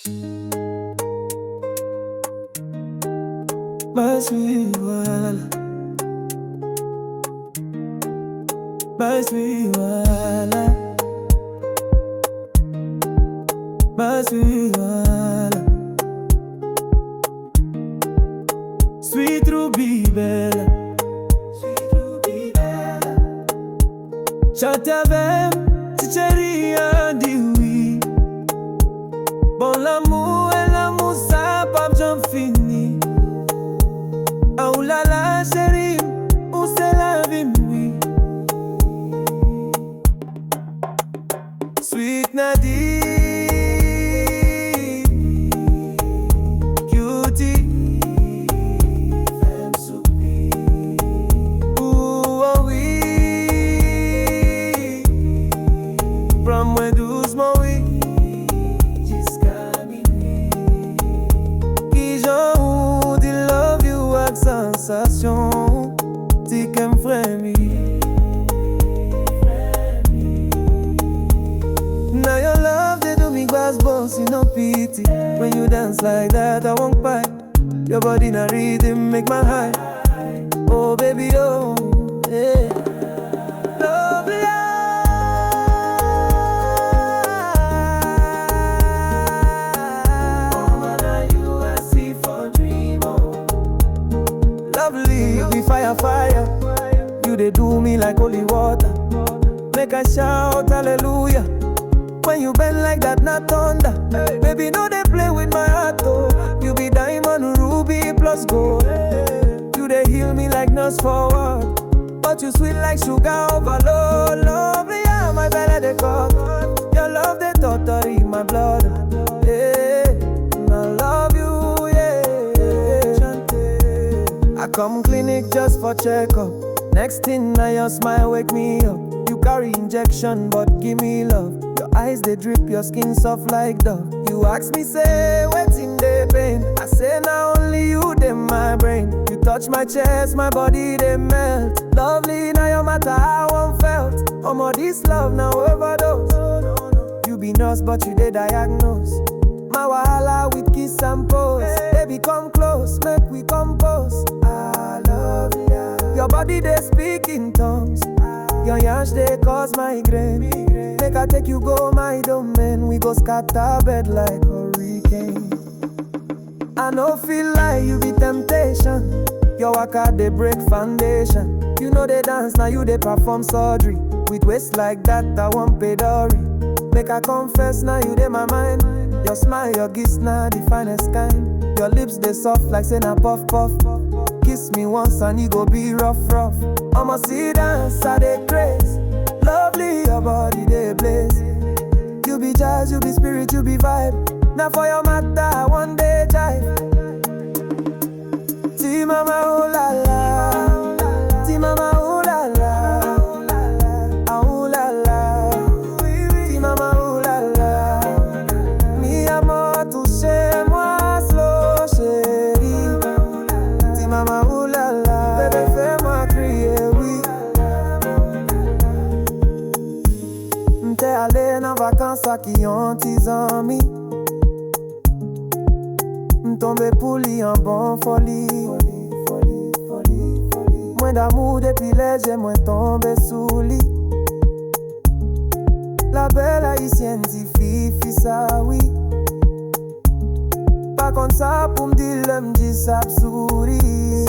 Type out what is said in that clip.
My sweet wahala, my sweet wahala, my sweet wahala, sweet ruby bella, chante avè'm, cheri'm ouiii. Bon l'amour et l'amour ça pas j'en fini. Oh la la cheri'm, ou c'est lavi'm, oui. Sweet cnady, cutie, fè'm soupi. Ouiii, pran mwen dousman, oui. Jiska minwi. Kijan ou di love you ak sansasyon. Ti kè'm fremi. Now your love they do me gbos, you no pity. When you dance like that, I won't kpai. Your body na rhythm make my high. Oh baby, oh, yeah. Lovelyaa. Oh, man, you I see for dream, oh. Lovely, you be fire, fire. You they do me like holy water. Make I shout hallelujah. When you bend like that, not thunder. Hey. Baby, no they play with my heart, oh. You be diamond, ruby plus gold. Hey. You they heal me like nurse forward. But you sweet like sugar overload. Lovelyaa, my belly they call. Your love they totally my blood. Yeah, I love you, yeah. Chante. I come clinic just for checkup. Next thing now your smile wake me up. You carry injection but give me love. Eyes they drip, your skin soft like dove. You ask me say, what's in the pain? I say now only you they my brain. You touch my chest, my body they melt. Lovely now your matter how I'm felt. Omo this love now overdose. You be nurse but you they diagnose. My wahala with kiss and pose. Baby come close, make we compose. I love ya. Your body they speak in tongues. Your yansh they cause migraine. Make I take you go my domain. We go scatter bed like hurricane. I no feel like you be temptation. Your waka they break foundation. You know they dance now you they perform surgery. With waist like that I want pay dowry. Make I confess now you they my mind. Your smile your kiss now the finest kind. Your lips they soft like say na puff puff. Kiss me once and you go be rough rough. I'ma see dance I they craze. Lovely, your body they blaze. You be jazz, you be spirit, you be vibe. Now for your matter, one day jive. Ti mama oh la la, ti mama oh la la, ah oh la la, ti mama oh la la. Mi amor, touchez-moi slow, chérie. Ti mama oh la la, bébé fais-moi crier oui. M'te allé nan vacances à qui ont tes amis. M'tombe pour li en bon folie. Moins d'amour depuis léger, moins tombé sous lit. La belle haïtienne dit fifi ça oui. Pas comme ça pour m'dire le m'dit ça souris.